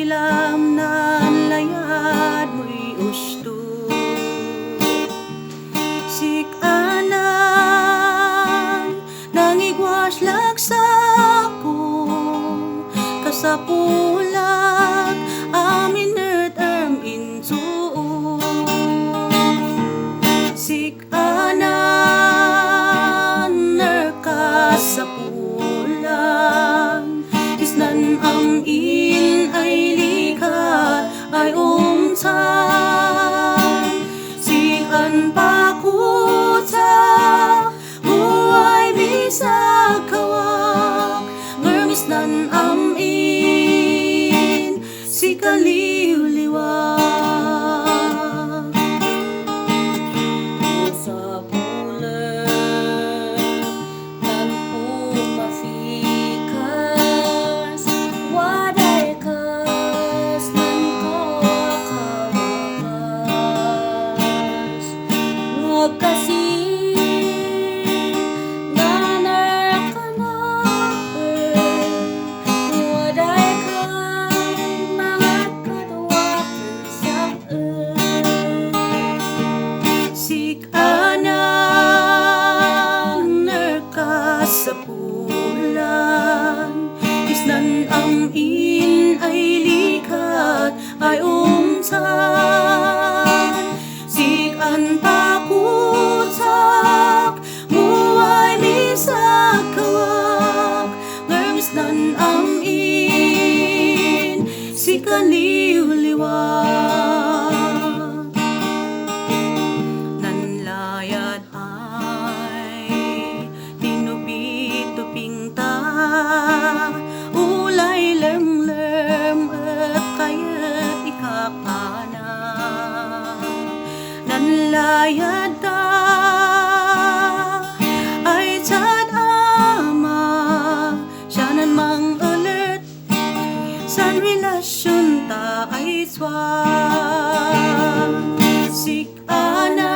ilam nan layad mo'y usto. Sikanan nangigwas lagsako kasapulag amin nertam into. Sikanan nerkasapulan isnan amin ay likat ay umtan. Sikan pakuta buhay bisag kawak ngermis nan amin si kaliwliwag. Sa bulan nan umafikas waday kas nan kawakawas ngagkasi sa pulan isnan amin ay likat ay umtan. Sikan pakutak muay bisag kawak ngermis nan amin si kaliwliwag. Nanlayad ulay lemlem at kayat ikakana nanlayad ta ay tad ama siyanan mang alert san relasyon ta ay swak. Sikana